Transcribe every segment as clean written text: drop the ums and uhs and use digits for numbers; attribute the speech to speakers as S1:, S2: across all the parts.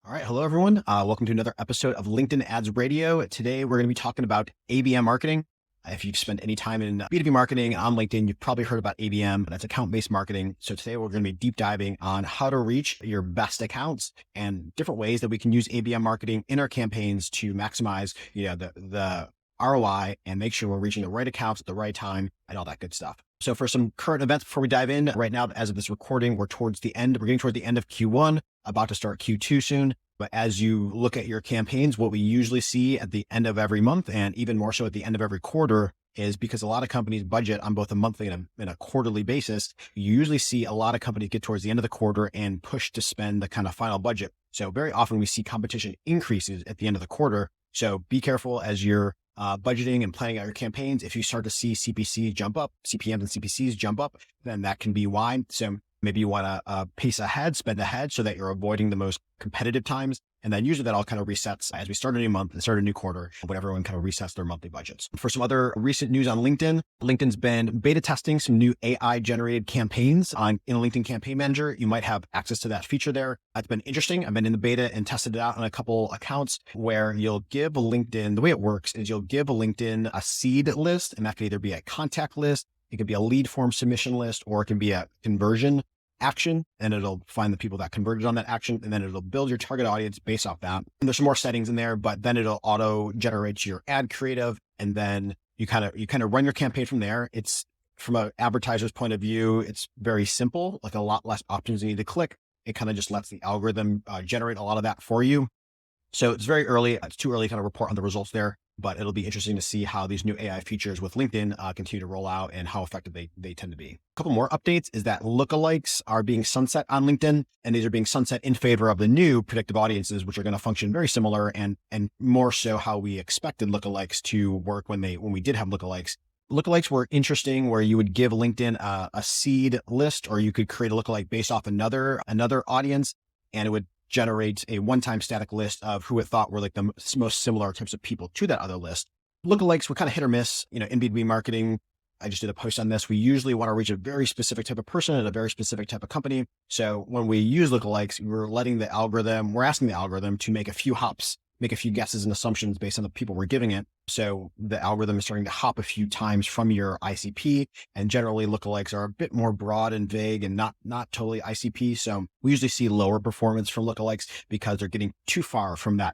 S1: All right. Hello, everyone. Welcome to another episode of LinkedIn Ads Radio. Today, we're going to be talking about ABM marketing. If you've spent any time in B2B marketing on LinkedIn, you've probably heard about ABM. That's account-based marketing. So today, we're going to be deep diving on how to reach your best accounts and different ways that we can use ABM marketing in our campaigns to maximize, the ROI and make sure we're reaching the right accounts at the right time and all that good stuff. So for some current events before we dive in, right now, as of this recording, we're getting towards the end of Q1, about to start Q2 soon. But as you look at your campaigns, what we usually see at the end of every month, and even more so at the end of every quarter, is because a lot of companies budget on both a monthly and a quarterly basis, you usually see a lot of companies get towards the end of the quarter and push to spend the kind of final budget. So very often we see competition increases at the end of the quarter. So be careful as you're budgeting and planning out your campaigns. If you start to see CPCs jump up, CPMs and CPCs jump up, then that can be why. So maybe you want to pace ahead, spend ahead so that you're avoiding the most competitive times. And then usually that all kind of resets as we start a new month and start a new quarter when everyone kind of resets their monthly budgets. For some other recent news on LinkedIn, LinkedIn's been beta testing some new AI generated campaigns in LinkedIn Campaign Manager. You might have access to that feature there. That's been interesting. I've been in the beta and tested it out on a couple accounts where you'll give LinkedIn, the way it works is you'll give LinkedIn a seed list, and that could either be a contact list, it could be a lead form submission list, or it can be a conversion action, and it'll find the people that converted on that action, and then it'll build your target audience based off that. And there's some more settings in there, but then it'll auto generate your ad creative, and then you kind of run your campaign from there. It's from an advertiser's point of view, it's very simple, like a lot less options you need to click. It kind of just lets the algorithm generate a lot of that for you. So it's very early. It's too early to kind of report on the results there, but it'll be interesting to see how these new AI features with LinkedIn continue to roll out and how effective they tend to be. A couple more updates is that lookalikes are being sunset on LinkedIn, and these are being sunset in favor of the new predictive audiences, which are going to function very similar and more so how we expected lookalikes to work when we did have lookalikes. Lookalikes were interesting where you would give LinkedIn a seed list, or you could create a lookalike based off another audience, and it would generate a one-time static list of who it thought were like the most similar types of people to that other list. Lookalikes were kind of hit or miss, in B2B marketing. I just did a post on this. We usually want to reach a very specific type of person at a very specific type of company. So when we use lookalikes, we're asking the algorithm to make a few hops, make a few guesses and assumptions based on the people we're giving it. So the algorithm is starting to hop a few times from your ICP, and generally lookalikes are a bit more broad and vague and not totally ICP. So we usually see lower performance from lookalikes because they're getting too far from that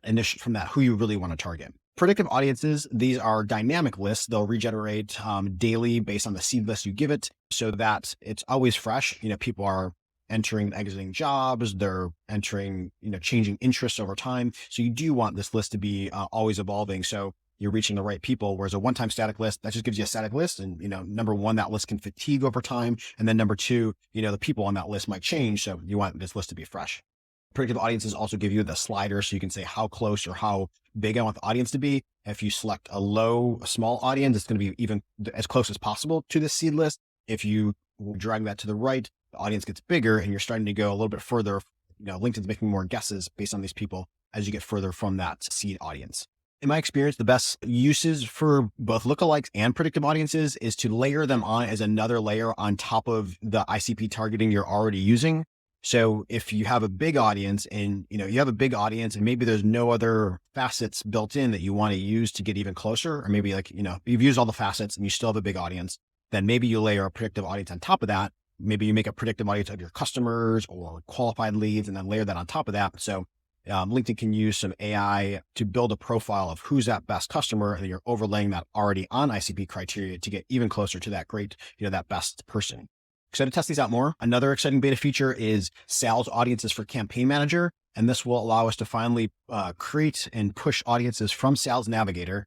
S1: who you really want to target. Predictive audiences, these are dynamic lists. They'll regenerate daily based on the seed list you give it, so that it's always fresh. People are entering and exiting jobs, they're entering, changing interests over time. So you do want this list to be always evolving. So you're reaching the right people. Whereas a one-time static list, that just gives you a static list. And, number one, that list can fatigue over time. And then number two, the people on that list might change. So you want this list to be fresh. Predictive audiences also give you the slider, so you can say how close or how big I want the audience to be. If you select a small audience, it's going to be even as close as possible to the seed list. If you drag that to the right, the audience gets bigger and you're starting to go a little bit further. LinkedIn's making more guesses based on these people as you get further from that seed audience. In my experience, the best uses for both lookalikes and predictive audiences is to layer them on as another layer on top of the ICP targeting you're already using. So if you have a big audience and, and maybe there's no other facets built in that you want to use to get even closer, or maybe you've used all the facets and you still have a big audience, then maybe you layer a predictive audience on top of that. Maybe you make a predictive audience of your customers or qualified leads and then layer that on top of that. So LinkedIn can use some AI to build a profile of who's that best customer, and then you're overlaying that already on ICP criteria to get even closer to that great, that best person. Excited to test these out more. Another exciting beta feature is sales audiences for Campaign Manager. And this will allow us to finally create and push audiences from Sales Navigator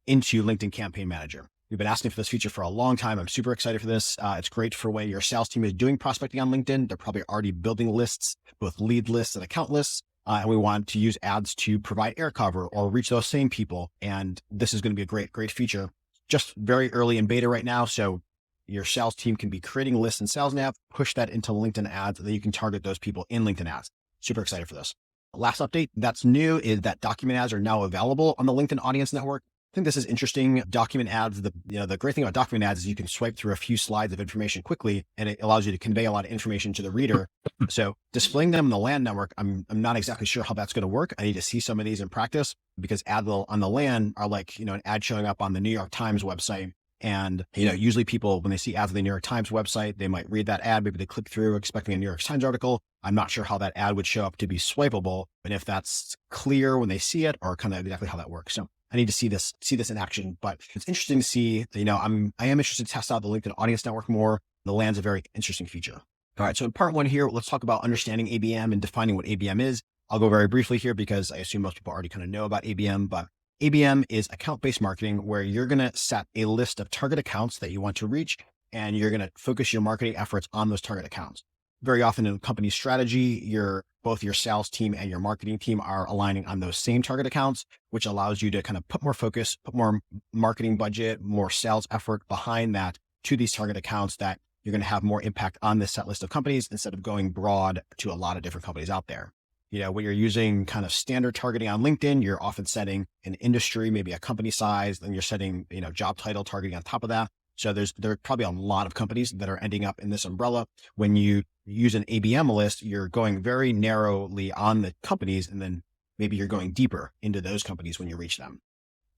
S1: into LinkedIn Campaign Manager. We've been asking for this feature for a long time. I'm super excited for this. It's great for when your sales team is doing prospecting on LinkedIn. They're probably already building lists, both lead lists and account lists. And we want to use ads to provide air cover or reach those same people. And this is going to be a great feature. Just very early in beta right now. So your sales team can be creating lists in Sales Nav, push that into LinkedIn ads, and then you can target those people in LinkedIn ads. Super excited for this. Last update that's new is that document ads are now available on the LinkedIn Audience Network. think this is interesting. Document ads, the great thing about document ads is you can swipe through a few slides of information quickly, and it allows you to convey a lot of information to the reader. So displaying them in the LAN network, I'm not exactly sure how that's going to work. I need to see some of these in practice, because ads on the LAN are like, an ad showing up on the New York Times website. And, usually people, when they see ads on the New York Times website, they might read that ad. Maybe they click through expecting a New York Times article. I'm not sure how that ad would show up to be swipeable, and if that's clear when they see it, or kind of exactly how that works. So I need to see this in action, but it's interesting to see, I am interested to test out the LinkedIn Audience Network more. The LAN's a very interesting feature. All right. So in part one here, let's talk about understanding ABM and defining what ABM is. I'll go very briefly here because I assume most people already kind of know about ABM, but ABM is account-based marketing, where you're going to set a list of target accounts that you want to reach, and you're going to focus your marketing efforts on those target accounts. Very often in company strategy, both your sales team and your marketing team are aligning on those same target accounts, which allows you to kind of put more focus, put more marketing budget, more sales effort behind that to these target accounts, that you're going to have more impact on this set list of companies instead of going broad to a lot of different companies out there. When you're using kind of standard targeting on LinkedIn, you're often setting an industry, maybe a company size, then you're setting, job title targeting on top of that. So there are probably a lot of companies that are ending up in this umbrella. When you use an ABM list, you're going very narrowly on the companies, and then maybe you're going deeper into those companies when you reach them.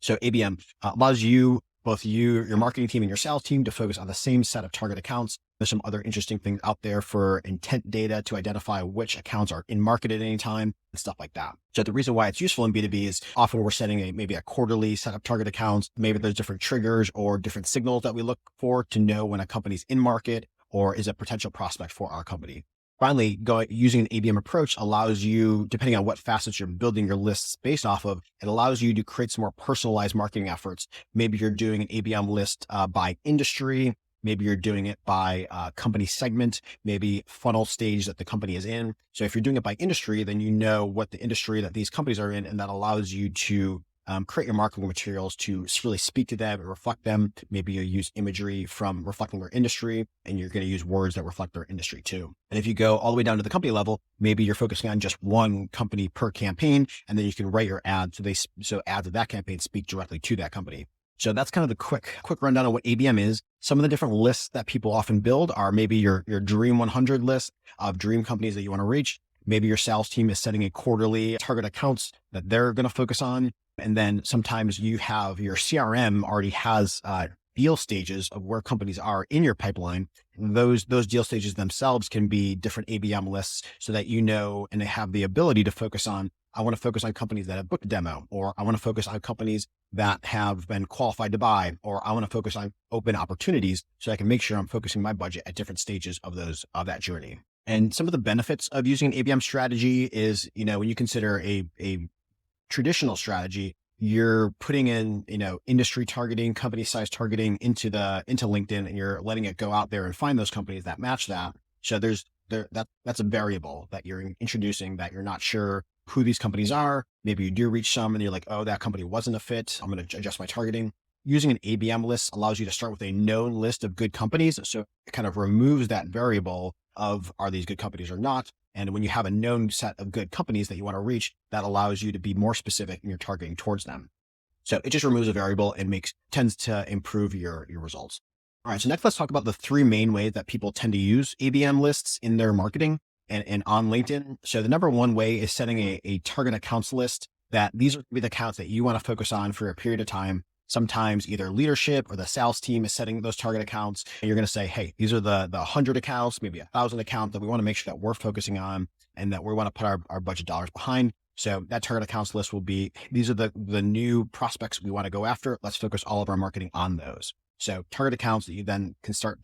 S1: So ABM allows both your marketing team and your sales team to focus on the same set of target accounts. There's some other interesting things out there for intent data to identify which accounts are in market at any time and stuff like that. So the reason why it's useful in B2B is often we're setting maybe a quarterly set of target accounts. Maybe there's different triggers or different signals that we look for to know when a company's in market or is a potential prospect for our company. Finally, using an ABM approach allows you, depending on what facets you're building your lists based off of, it allows you to create some more personalized marketing efforts. Maybe you're doing an ABM list by industry. Maybe you're doing it by company segment, maybe funnel stage that the company is in. So if you're doing it by industry, then you know what the industry that these companies are in, and that allows you to create your marketing materials to really speak to them and reflect them. Maybe you use imagery from reflecting their industry, and you're going to use words that reflect their industry too. And if you go all the way down to the company level, maybe you're focusing on just one company per campaign, and then you can write your ads so ads of that campaign speak directly to that company. So that's kind of the quick rundown of what ABM is. Some of the different lists that people often build are maybe your Dream 100 list of dream companies that you want to reach. Maybe your sales team is setting a quarterly target accounts that they're going to focus on. And then sometimes you have your CRM already has deal stages of where companies are in your pipeline. And those deal stages themselves can be different ABM lists, so that and they have the ability to focus on, I want to focus on companies that have booked a demo, or I want to focus on companies that have been qualified to buy, or I want to focus on open opportunities, so I can make sure I'm focusing my budget at different stages of that journey. And some of the benefits of using an ABM strategy is, when you consider a traditional strategy, you're putting in, industry targeting, company size targeting into LinkedIn, and you're letting it go out there and find those companies that match that. So that's a variable that you're introducing, that you're not sure who these companies are. Maybe you do reach some and you're like, oh, that company wasn't a fit, I'm going to adjust my targeting. Using an ABM list allows you to start with a known list of good companies. So it kind of removes that variable of, are these good companies or not? And when you have a known set of good companies that you want to reach, that allows you to be more specific in your targeting towards them. So it just removes a variable and tends to improve your results. All right. So next, let's talk about the three main ways that people tend to use ABM lists in their marketing and on LinkedIn. So the number one way is setting a target accounts list, that these are the accounts that you want to focus on for a period of time. Sometimes either leadership or the sales team is setting those target accounts, and you're going to say, hey, these are the 100 accounts, maybe 1,000 accounts that we want to make sure that we're focusing on and that we want to put our budget dollars behind. So that target accounts list will be, these are the new prospects we want to go after. Let's focus all of our marketing on those. So target accounts that you then can start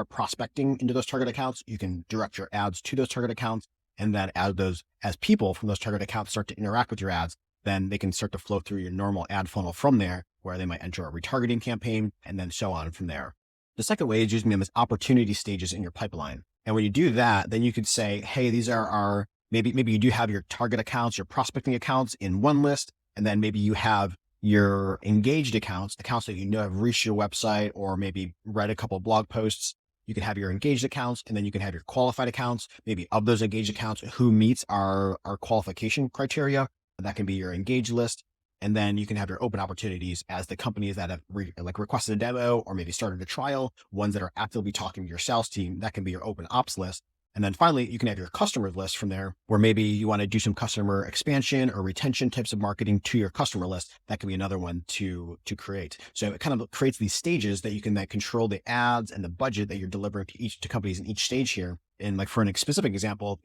S1: prospecting into those target accounts. You can direct your ads to those target accounts, and then as people from those target accounts start to interact with your ads, then they can start to flow through your normal ad funnel from there, where they might enter a retargeting campaign and then so on from there. The second way is using them as opportunity stages in your pipeline. And when you do that, then you could say, hey, these are maybe you do have your target accounts, your prospecting accounts in one list. And then maybe you have your engaged accounts that have reached your website or maybe read a couple of blog posts. You can have your engaged accounts, and then you can have your qualified accounts, maybe of those engaged accounts, who meets our qualification criteria. That can be your engaged list. And then you can have your open opportunities as the companies that have requested a demo or maybe started a trial, ones that are actively talking to your sales team. That can be your open ops list. And then finally, you can have your customers list from there, where maybe you want to do some customer expansion or retention types of marketing to your customer list. That can be another one to create. So it kind of creates these stages that you can then control the ads and the budget that you're delivering to companies in each stage here. And like for a specific example,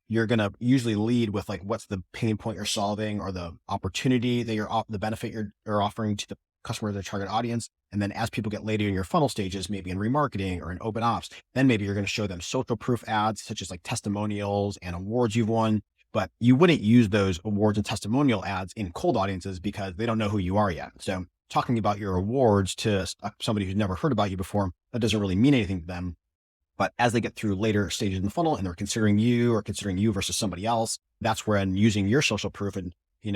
S1: you're going to usually lead with like, what's the pain point you're solving or the opportunity that the benefit you're offering to the customer, the target audience. And then as people get later in your funnel stages, maybe in remarketing or in open ops, then maybe you're going to show them social proof ads, such as like testimonials and awards you've won. But you wouldn't use those awards and testimonial ads in cold audiences because they don't know who you are yet. So talking about your awards to somebody who's never heard about you before, that doesn't really mean anything to them. But as they get through later stages in the funnel and they're considering you versus somebody else, that's when using your social proof and,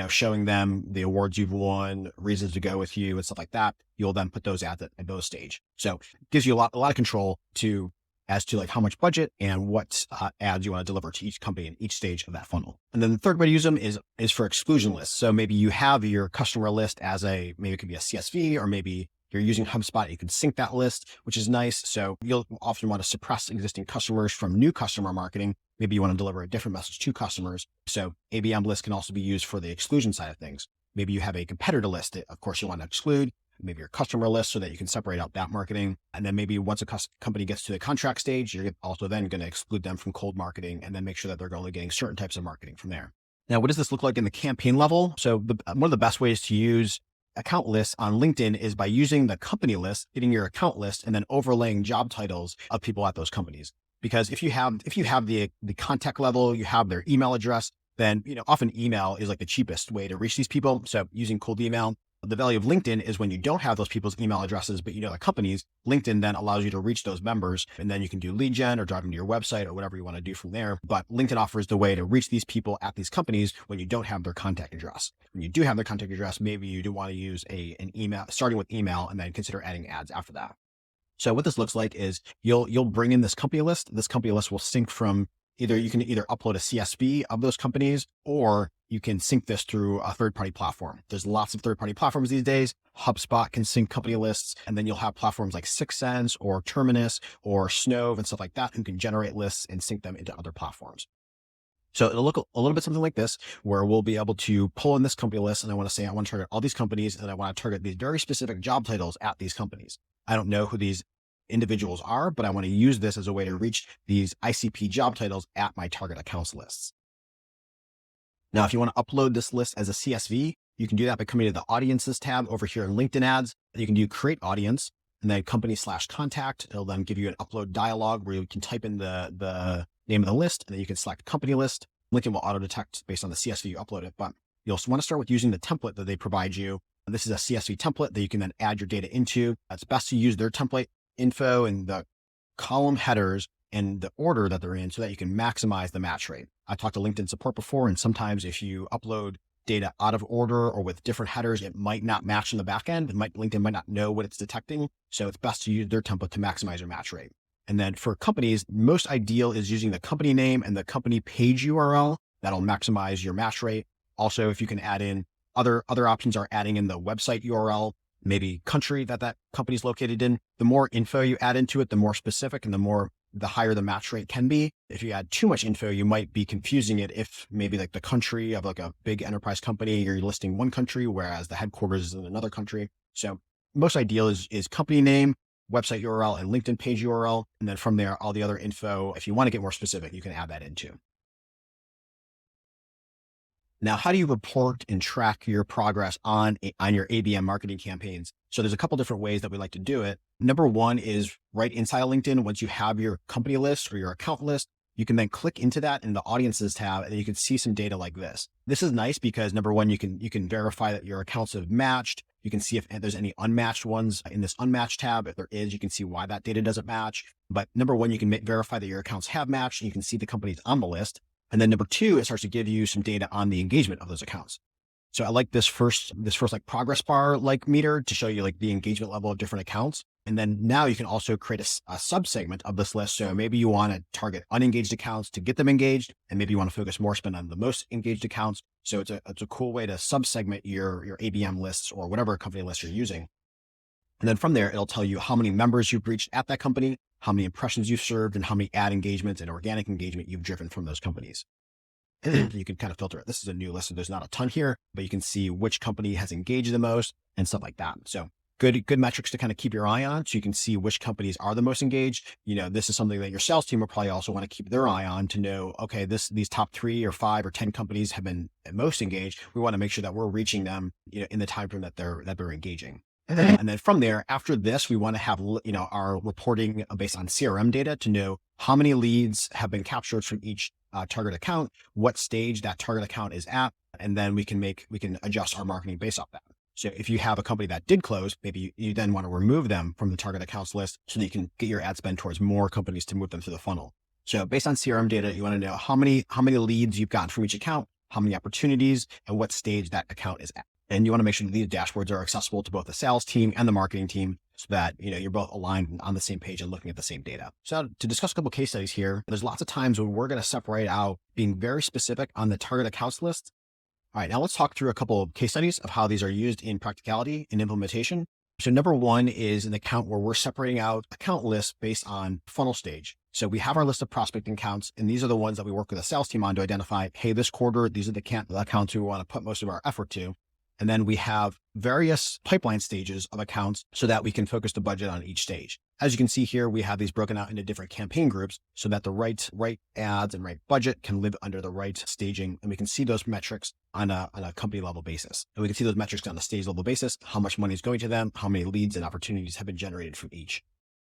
S1: showing them the awards you've won, reasons to go with you and stuff like that, you'll then put those ads at those stage. So it gives you a lot of control as to like how much budget and what ads you want to deliver to each company in each stage of that funnel. And then the third way to use them is for exclusion lists. So maybe you have your customer list maybe it could be a CSV, or maybe you're using HubSpot, you can sync that list, which is nice. So you'll often want to suppress existing customers from new customer marketing. Maybe you want to deliver a different message to customers. So ABM list can also be used for the exclusion side of things. Maybe you have a competitor list that, of course, you want to exclude. Maybe your customer list so that you can separate out that marketing. And then maybe once a company gets to the contract stage, you're also then going to exclude them from cold marketing and then make sure that they're only getting certain types of marketing from there. Now, what does this look like in the campaign level? So one of the best ways to use account lists on LinkedIn is by using the company list, getting your account list, and then overlaying job titles of people at those companies. Because if you have the contact level, you have their email address, then often email is like the cheapest way to reach these people. So using cold email. The value of LinkedIn is when you don't have those people's email addresses, but the companies, LinkedIn then allows you to reach those members, and then you can do lead gen or drive them to your website or whatever you want to do from there. But LinkedIn offers the way to reach these people at these companies when you don't have their contact address. When you do have their contact address, maybe you do want to use an email, starting with email, and then consider adding ads after that. So what this looks like is you'll bring in this company list. This company list will sync from you can upload a CSV of those companies, or you can sync this through a third-party platform. There's lots of third-party platforms these days. HubSpot can sync company lists, and then you'll have platforms like 6sense or Terminus or Snove and stuff like that who can generate lists and sync them into other platforms. So it'll look a little bit something like this, where we'll be able to pull in this company list, and I want to target all these companies, and I want to target these very specific job titles at these companies. I don't know who these individuals are, but I want to use this as a way to reach these ICP job titles at my target accounts lists. Now, if you want to upload this list as a CSV, you can do that by coming to the audiences tab over here in LinkedIn ads. You can do create audience and then company/contact. It'll then give you an upload dialog where you can type in the name of the list, and then you can select company list. LinkedIn will auto detect based on the CSV you upload it, but you'll want to start with using the template that they provide you. This is a CSV template that you can then add your data into. It's best to use their template info and the column headers and the order that they're in so that you can maximize the match rate. I talked to LinkedIn support before, and sometimes if you upload data out of order or with different headers, it might not match in the back end. LinkedIn might not know what it's detecting. So it's best to use their template to maximize your match rate. And then for companies, most ideal is using the company name and the company page URL. That'll maximize your match rate. Also, if you can add in other options are adding in the website URL, maybe country that company is located in. The more info you add into it, the more specific and the higher the match rate can be. If you add too much info, you might be confusing it if maybe like the country of like a big enterprise company, you're listing one country, whereas the headquarters is in another country. So most ideal is company name, website URL, and LinkedIn page URL. And then from there, all the other info, if you want to get more specific, you can add that into. Now, how do you report and track your progress on your ABM marketing campaigns? So there's a couple different ways that we like to do it. Number one is right inside of LinkedIn. Once you have your company list or your account list, you can then click into that in the audiences tab, and you can see some data like this. This is nice because number one, you can verify that your accounts have matched. You can see if there's any unmatched ones in this unmatched tab. If there is, you can see why that data doesn't match. But number one, you can verify that your accounts have matched, and you can see the companies on the list. And then number two, it starts to give you some data on the engagement of those accounts. So I like this first like progress bar like meter to show you like the engagement level of different accounts. And then now you can also create a sub segment of this list. So maybe you want to target unengaged accounts to get them engaged, and maybe you want to focus more spend on the most engaged accounts. So it's a cool way to sub segment your ABM lists or whatever company list you're using. And then from there, it'll tell you how many members you've reached at that company, how many impressions you've served, and how many ad engagements and organic engagement you've driven from those companies. And you can kind of filter it. This is a new list, so there's not a ton here, but you can see which company has engaged the most and stuff like that. So good metrics to kind of keep your eye on, so you can see which companies are the most engaged. This is something that your sales team will probably also want to keep their eye on to know, okay, these top 3 or 5 or 10 companies have been most engaged. We want to make sure that we're reaching them, in the time frame that they're engaging. And then from there, after this, we want to have, our reporting based on CRM data to know how many leads have been captured from each target account, what stage that target account is at, and then we can adjust our marketing based off that. So if you have a company that did close, maybe you then want to remove them from the target accounts list so that you can get your ad spend towards more companies to move them through the funnel. So based on CRM data, you want to know how many leads you've gotten from each account, how many opportunities, and what stage that account is at. And you want to make sure that these dashboards are accessible to both the sales team and the marketing team so that, you're both aligned and on the same page and looking at the same data. So to discuss a couple of case studies here, there's lots of times when we're going to separate out being very specific on the target accounts list. All right, now let's talk through a couple of case studies of how these are used in practicality and implementation. So number one is an account where we're separating out account lists based on funnel stage. So we have our list of prospecting accounts, and these are the ones that we work with a sales team on to identify, hey, this quarter, these are the accounts we want to put most of our effort to. And then we have various pipeline stages of accounts so that we can focus the budget on each stage. As you can see here, we have these broken out into different campaign groups so that the right ads and right budget can live under the right staging. And we can see those metrics on a company level basis. And we can see those metrics on a stage level basis, how much money is going to them, how many leads and opportunities have been generated from each.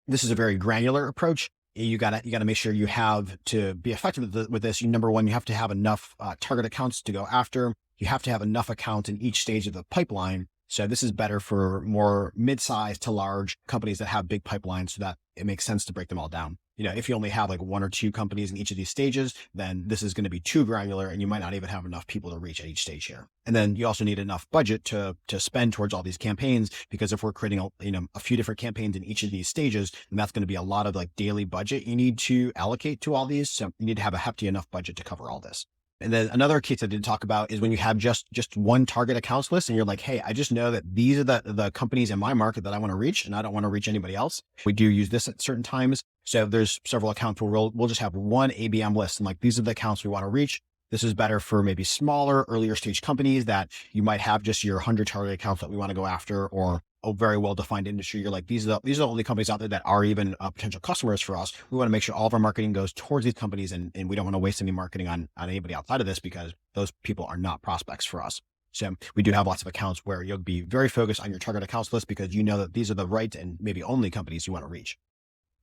S1: This is a very granular approach. You gotta make sure you have, to be effective with this, number one, you have to have enough target accounts to go after. You have to have enough accounts in each stage of the pipeline. So this is better for more mid-sized to large companies that have big pipelines so that it makes sense to break them all down. If you only have like 1 or 2 companies in each of these stages, then this is going to be too granular and you might not even have enough people to reach at each stage here. And then you also need enough budget to spend towards all these campaigns, because if we're creating a few different campaigns in each of these stages, then that's going to be a lot of like daily budget you need to allocate to all these. So you need to have a hefty enough budget to cover all this. And then another case I did talk about is when you have just one target accounts list and you're like, hey, I just know that these are the companies in my market that I want to reach, and I don't want to reach anybody else. We do use this at certain times. So there's several accounts where we'll just have one ABM list and like, these are the accounts we want to reach. This is better for maybe smaller, earlier stage companies that you might have just your 100 target accounts that we want to go after, or a very well-defined industry. You're like, these are the only companies out there that are even potential customers for us. We want to make sure all of our marketing goes towards these companies, and we don't want to waste any marketing on anybody outside of this, because those people are not prospects for us. So we do have lots of accounts where you'll be very focused on your target accounts list because you know that these are the right and maybe only companies you want to reach.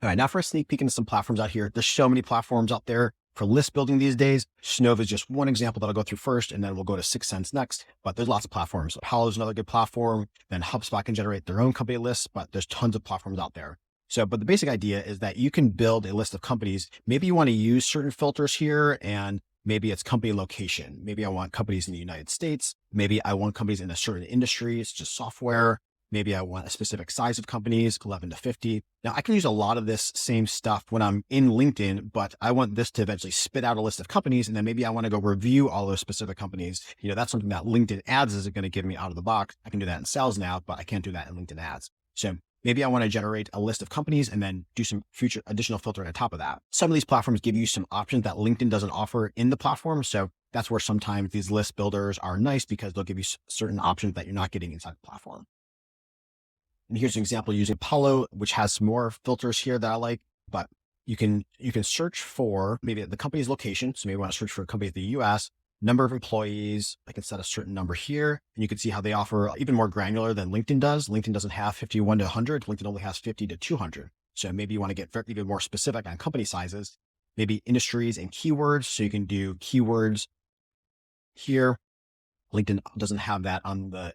S1: All right, now for a sneak peek into some platforms out here. There's so many platforms out there for list building these days. Snove is just one example that I'll go through first, and then we'll go to 6 Sense next. But there's lots of platforms. Apollo is another good platform. Then HubSpot can generate their own company lists, but there's tons of platforms out there. But the basic idea is that you can build a list of companies. Maybe you want to use certain filters here, and maybe it's company location. Maybe I want companies in the United States. Maybe I want companies in a certain industry. It's just software. Maybe I want a specific size of companies, 11 to 50. Now I can use a lot of this same stuff when I'm in LinkedIn, but I want this to eventually spit out a list of companies. And then maybe I want to go review all those specific companies. That's something that LinkedIn ads isn't going to give me out of the box. I can do that in sales now, but I can't do that in LinkedIn ads. So maybe I want to generate a list of companies and then do some future additional filtering on top of that. Some of these platforms give you some options that LinkedIn doesn't offer in the platform. So that's where sometimes these list builders are nice, because they'll give you certain options that you're not getting inside the platform. And here's an example using Apollo, which has some more filters here that I like, but you can search for maybe the company's location. So maybe you want to search for a company in the US, number of employees. I can set a certain number here, and you can see how they offer even more granular than LinkedIn does. LinkedIn doesn't have 51 to 100. LinkedIn only has 50 to 200. So maybe you want to get even more specific on company sizes, maybe industries and keywords. So you can do keywords here. LinkedIn doesn't have that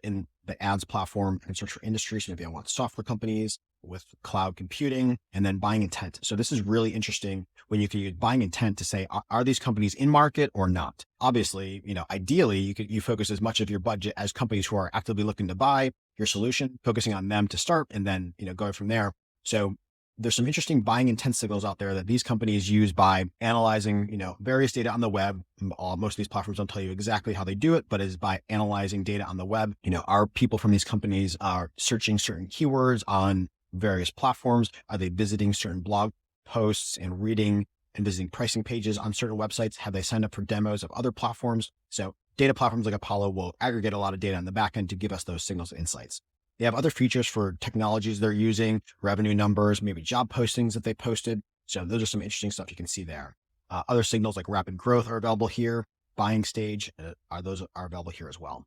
S1: in the ads platform. I can search for industries. Maybe I want software companies. with cloud computing, and then buying intent. So this is really interesting when you can use buying intent to say, are these companies in market or not? Obviously, ideally you focus as much of your budget as companies who are actively looking to buy your solution, focusing on them to start, and then, going from there. So there's some interesting buying intent signals out there that these companies use by analyzing, various data on the web. Most of these platforms don't tell you exactly how they do it, but is by analyzing data on the web. Are people from these companies are searching certain keywords on various platforms? Are they visiting certain blog posts and reading and visiting pricing pages on certain websites? Have they signed up for demos of other platforms? So data platforms like Apollo will aggregate a lot of data on the back end to give us those signals and insights. They have other features for technologies they're using, revenue numbers, maybe job postings that they posted. So those are some interesting stuff you can see there. Other signals like rapid growth are available here. Buying stage, those are available here as well.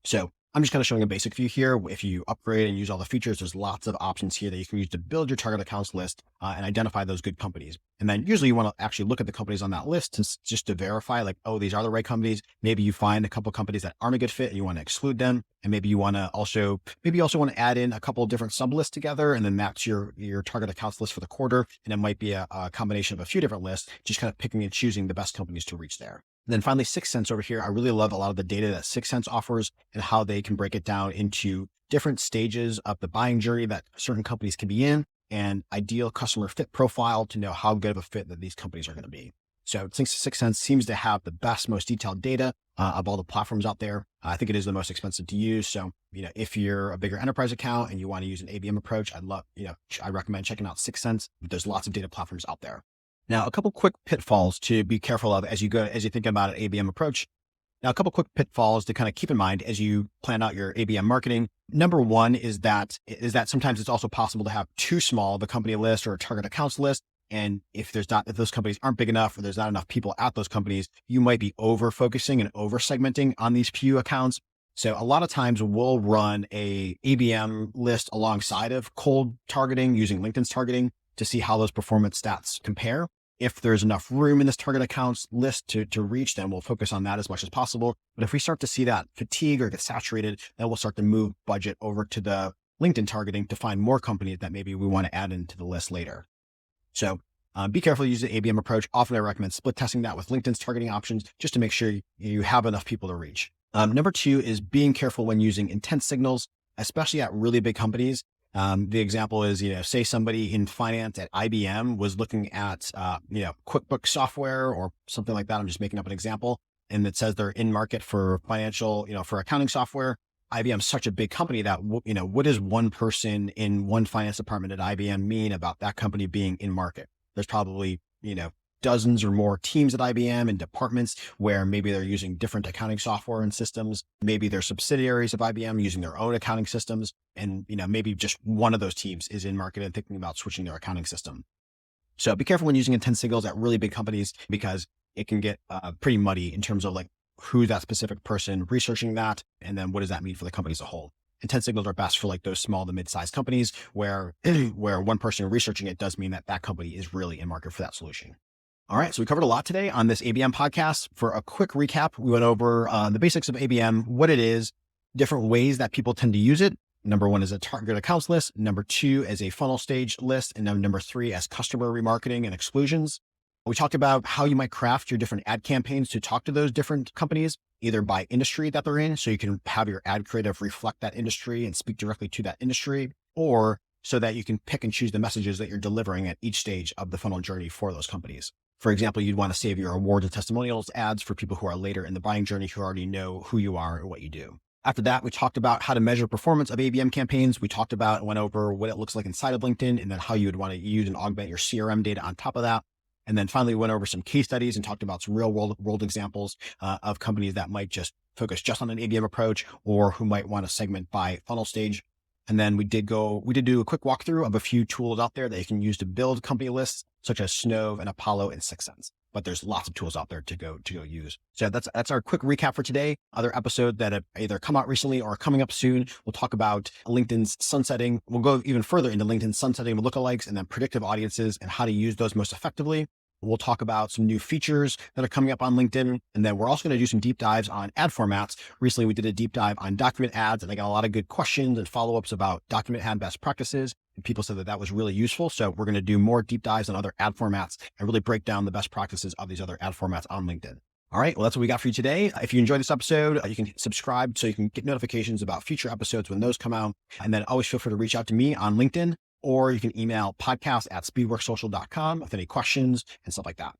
S1: So I'm just kind of showing a basic view here. If you upgrade and use all the features, there's lots of options here that you can use to build your target accounts list and identify those good companies. And then usually you want to actually look at the companies on that list just to verify these are the right companies. Maybe you find a couple of companies that aren't a good fit and you want to exclude them. And maybe you want to also want to add in a couple of different sub lists together, and then that's your target accounts list for the quarter. And it might be a combination of a few different lists, just kind of picking and choosing the best companies to reach there. And then finally, 6 Sense over here. I really love a lot of the data that 6 Sense offers and how they can break it down into different stages of the buying journey that certain companies can be in, and ideal customer fit profile to know how good of a fit that these companies are going to be. So 6 Sense seems to have the best, most detailed data of all the platforms out there. I think it is the most expensive to use. So, if you're a bigger enterprise account and you want to use an ABM approach, I recommend checking out 6 Sense. There's lots of data platforms out there. Now, a couple quick pitfalls to be careful of as you think about an ABM approach. Now, a couple quick pitfalls to kind of keep in mind as you plan out your ABM marketing. Number one is that sometimes it's also possible to have too small of a company list or a target accounts list. And if those companies aren't big enough or there's not enough people at those companies, you might be over focusing and over segmenting on these few accounts. So a lot of times we'll run a ABM list alongside of cold targeting using LinkedIn's targeting to see how those performance stats compare. If there's enough room in this target accounts list to reach, then we'll focus on that as much as possible. But if we start to see that fatigue or get saturated, then we'll start to move budget over to the LinkedIn targeting to find more companies that maybe we want to add into the list later. So be careful to use the ABM approach. Often I recommend split testing that with LinkedIn's targeting options just to make sure you have enough people to reach. Number two is being careful when using intent signals, especially at really big companies. The example is, say somebody in finance at IBM was looking at, QuickBooks software or something like that. I'm just making up an example. And it says they're in market for financial, for accounting software. IBM is such a big company that, what does one person in one finance department at IBM mean about that company being in market? There's probably, dozens or more teams at IBM and departments where maybe they're using different accounting software and systems. Maybe they're subsidiaries of IBM using their own accounting systems. And, maybe just one of those teams is in market and thinking about switching their accounting system. So be careful when using intent signals at really big companies because it can get pretty muddy in terms of who that specific person researching that. And then what does that mean for the company as a whole? Intent signals are best for those small to mid-sized companies where one person researching it does mean that company is really in market for that solution. All right, so we covered a lot today on this ABM podcast. For a quick recap, we went over the basics of ABM, what it is, different ways that people tend to use it. Number one is a target accounts list. Number two as a funnel stage list. And then number three as customer remarketing and exclusions. We talked about how you might craft your different ad campaigns to talk to those different companies, either by industry that they're in, so you can have your ad creative reflect that industry and speak directly to that industry, or so that you can pick and choose the messages that you're delivering at each stage of the funnel journey for those companies. For example, you'd want to save your awards and testimonials ads for people who are later in the buying journey who already know who you are and what you do. After that, we talked about how to measure performance of ABM campaigns. We talked about and went over what it looks like inside of LinkedIn and then how you would want to use and augment your CRM data on top of that. And then finally, we went over some case studies and talked about some real world examples of companies that might just focus just on an ABM approach or who might want to segment by funnel stage. And then we did do a quick walkthrough of a few tools out there that you can use to build company lists, such as Snove and Apollo and 6 Sense. But there's lots of tools out there to go use. So that's our quick recap for today. Other episodes that have either come out recently or are coming up soon. We'll talk about LinkedIn's sunsetting. We'll go even further into LinkedIn sunsetting lookalikes and then predictive audiences and how to use those most effectively. We'll talk about some new features that are coming up on LinkedIn. And then we're also going to do some deep dives on ad formats. Recently, we did a deep dive on document ads, and I got a lot of good questions and follow-ups about document ad best practices. And people said that that was really useful. So we're going to do more deep dives on other ad formats and really break down the best practices of these other ad formats on LinkedIn. All right. Well, that's what we got for you today. If you enjoyed this episode, you can subscribe so you can get notifications about future episodes when those come out. And then always feel free to reach out to me on LinkedIn, or you can email podcast@speedworksocial.com with any questions and stuff like that.